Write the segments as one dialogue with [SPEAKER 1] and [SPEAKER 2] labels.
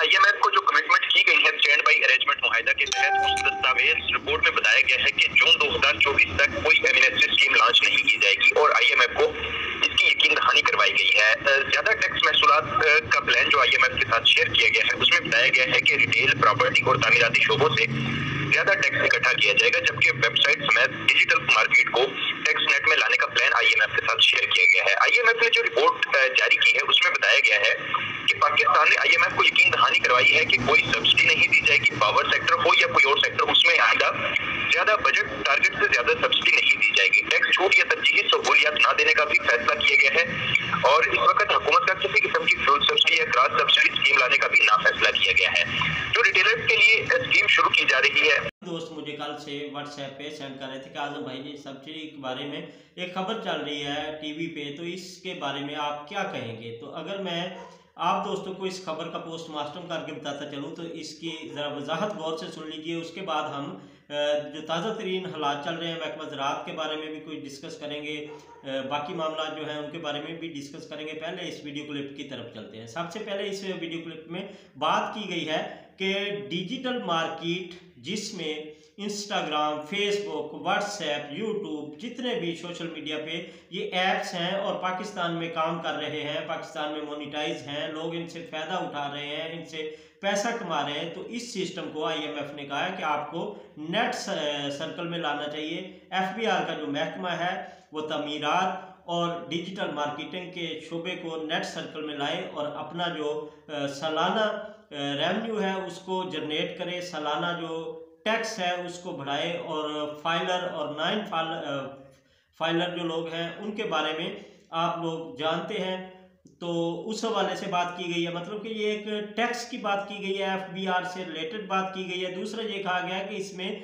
[SPEAKER 1] IMF को जो commitment की गई है स्टैंड बाई अरेंजमेंट मुआहिदा के तहत, उस दस्तावेज रिपोर्ट में बताया गया है कि जून 2024 तक कोई एमनेस्टी स्कीम लॉन्च नहीं की जाएगी और आईएमएफ को इसकी यकीन दहानी करवाई गई है। ज्यादा टैक्स महसूलात का प्लान जो आईएमएफ के साथ शेयर किया गया है उसमें बताया गया है कि रिटेल, प्रॉपर्टी और तामीराती शोबों से ज्यादा टैक्स इकट्ठा किया जाएगा, जबकि वेबसाइट समेत डिजिटल मार्केट को टैक्स नेट में लाने का प्लान आईएमएफ के साथ शेयर किया गया है। आईएमएफ ने जो रिपोर्ट जारी की है उसमें बताया गया है कि पाकिस्तान ने आईएमएफ को यकीन दहानी करवाई है कि कोई सब्सिडी नहीं दी जाएगी, पावर सेक्टर हो या कोई और सेक्टर, उसमें आइंदा ज्यादा बजट टारगेट से ज्यादा सब्सिडी नहीं दी जाएगी। टैक्स छूट या तरजीही सहूलियत न देने का भी फैसला किया गया है और इस वक्त हुकूमत का किसी किस्म की फ्यूल सब्सिडी या क्रॉस सब्सिडी स्कीम लाने का भी ना फैसला किया गया है। जो रिटेलर्स के लिए स्कीम शुरू की जा रही है।
[SPEAKER 2] दोस्त मुझे कल से व्हाट्सएप पे सेंड कर रहे थे कि आजम भाई जी सब्सिडी के बारे में एक खबर चल रही है टीवी पे, तो इसके बारे में आप क्या कहेंगे। तो अगर मैं आप दोस्तों को इस खबर का पोस्टमार्टम करके बताता चलूँ तो इसकी ज़रा वजाहत गौर से सुन लीजिए। उसके बाद हम जो ताज़ा तरीन हालात चल रहे हैं महकमा ज़राअत के बारे में भी कुछ डिस्कस करेंगे, बाकी मामला जो हैं उनके बारे में भी डिस्कस करेंगे। पहले इस वीडियो क्लिप की तरफ चलते हैं। सबसे पहले इस वीडियो क्लिप में बात की गई है कि डिजिटल मार्केट जिसमें इंस्टाग्राम, फेसबुक, व्हाट्सएप, यूट्यूब, जितने भी सोशल मीडिया पे ये ऐप्स हैं और पाकिस्तान में काम कर रहे हैं, पाकिस्तान में मोनिटाइज हैं, लोग इनसे फ़ायदा उठा रहे हैं, इनसे पैसा कमा रहे हैं। तो इस सिस्टम को आईएमएफ ने कहा है कि आपको नेट सर्कल में लाना चाहिए। एफबीआर का जो महकमा है वो तमीरात और डिजिटल मार्केटिंग के शोबे को नेट सर्कल में लाए और अपना जो सालाना रेवेन्यू है उसको जनरेट करे, सालाना जो टैक्स है उसको बढ़ाए और फाइलर और नॉन फाइलर जो लोग हैं उनके बारे में आप लोग जानते हैं। तो उस हवाले से बात की गई है, मतलब कि ये एक टैक्स की बात की गई है, एफबीआर से रिलेटेड बात की गई है। दूसरा ये कहा गया है कि इसमें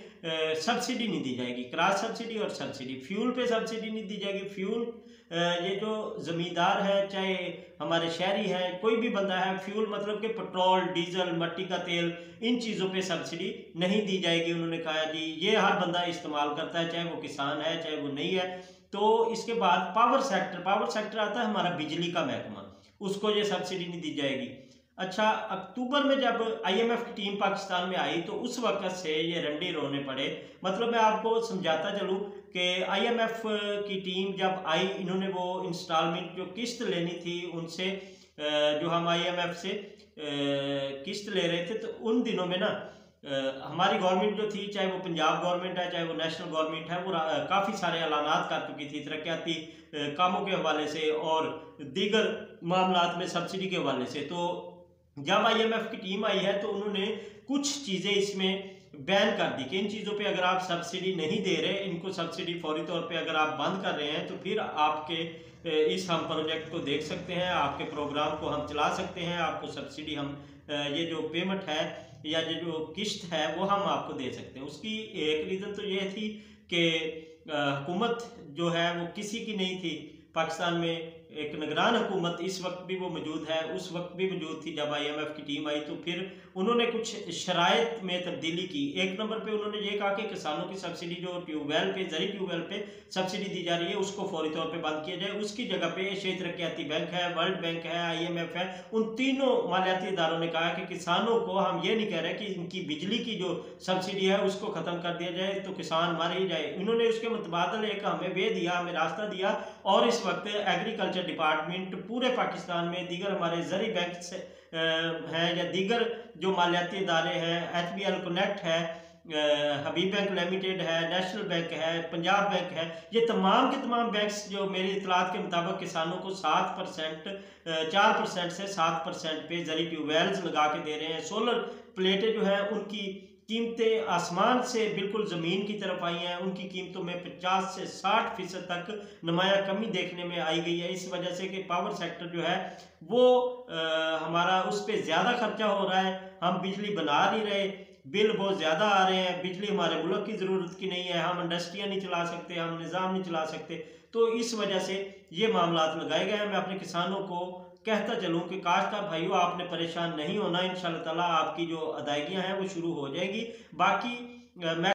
[SPEAKER 2] सब्सिडी नहीं दी जाएगी, क्रॉस सब्सिडी और सब्सिडी। फ्यूल पे सब्सिडी नहीं दी जाएगी। फ्यूल ये जो ज़मींदार है, चाहे हमारे शहरी हैं, कोई भी बंदा है, फ्यूल मतलब कि पेट्रोल, डीजल, मिट्टी का तेल, इन चीज़ों पे सब्सिडी नहीं दी जाएगी। उन्होंने कहा जी ये हर बंदा इस्तेमाल करता है, चाहे वो किसान है चाहे वो नहीं है। तो इसके बाद पावर सेक्टर आता है हमारा बिजली का महकमा, उसको ये सब्सिडी नहीं दी जाएगी। अच्छा, अक्टूबर में जब आईएमएफ की टीम पाकिस्तान में आई तो उस वक्त से ये रंडे रोने पड़े। मतलब मैं आपको समझाता चलूँ कि आईएमएफ की टीम जब आई, इन्होंने वो इंस्टॉलमेंट जो किस्त लेनी थी उनसे, जो हम आईएमएफ से किस्त ले रहे थे, तो उन दिनों में ना हमारी गवर्नमेंट जो थी, चाहे वो पंजाब गवर्नमेंट है चाहे वो नेशनल गवर्नमेंट है, वो काफ़ी सारे ऐलानात कर चुकी थी तरक्याती कामों के हवाले से और दीगर मामलात में सब्सिडी के हवाले से। तो जब आईएमएफ की टीम आई है तो उन्होंने कुछ चीज़ें इसमें बैन कर दी कि इन चीज़ों पे अगर आप सब्सिडी नहीं दे रहे, इनको सब्सिडी फौरी तौर पे अगर आप बंद कर रहे हैं तो फिर आपके इस हम प्रोजेक्ट को देख सकते हैं, आपके प्रोग्राम को हम चला सकते हैं, आपको सब्सिडी हम ये जो पेमेंट है या ये जो किस्त है वो हम आपको दे सकते हैं। उसकी एक रीज़न तो ये थी कि हुकूमत जो है वो किसी की नहीं थी। पाकिस्तान में एक निगरान हुकूमत इस वक्त भी वो मौजूद है, उस वक्त भी मौजूद थी जब आईएमएफ की टीम आई। तो फिर उन्होंने कुछ शराइत में तब्दीली की। एक नंबर पे उन्होंने ये कहा कि किसानों की सब्सिडी जो ट्यूबवेल पे, ज़री ट्यूबवेल पे सब्सिडी दी जा रही है उसको फौरी तौर पे बंद किया जाए। उसकी जगह पे एशियाई तरक्याती बैंक है, वर्ल्ड बैंक है, आईएमएफ है, उन तीनों मालियाती इदारों ने कहा कि किसानों को हम ये नहीं कह रहे कि इनकी बिजली की जो सब्सिडी है उसको ख़त्म कर दिया जाए तो किसान मर ही जाए। उन्होंने उसके मुतबादल एक हमें वे दिया, हमें रास्ता दिया और इस वक्त एग्रीकल्चर डिपार्टमेंट पूरे पाकिस्तान में दीगर हमारे ज़री बैंक से हैं या दीगर जो मालियाती इदारे हैं, एचबीएल कनेक्ट है, हबीब बैंक लिमिटेड है, नेशनल बैंक है, पंजाब बैंक है, ये तमाम के तमाम बैंक्स जो मेरी इतलात के मुताबिक किसानों को 7% 4% से 7% पे ज़री ट्यूबवेल्स लगा के दे रहे हैं। सोलर प्लेटें जो है उनकी कीमतें आसमान से बिल्कुल ज़मीन की तरफ आई हैं, उनकी कीमतों में 50 से 60% तक नुमाया कमी देखने में आई गई है। इस वजह से कि पावर सेक्टर जो है वो हमारा उस पर ज़्यादा खर्चा हो रहा है, हम बिजली बना नहीं रहे, बिल बहुत ज़्यादा आ रहे हैं, बिजली हमारे मुल्क की ज़रूरत की नहीं है, हम इंडस्ट्रियाँ नहीं चला सकते, हम निज़ाम नहीं चला सकते। तो इस वजह से ये मामलात लगाए गए हैं। मैं अपने किसानों को कहता चलूँ कि काश्तकार भाइयों आपने परेशान नहीं होना, इंशाअल्लाह ताला आपकी जो अदायगियाँ हैं वो शुरू हो जाएगी। बाकी मैं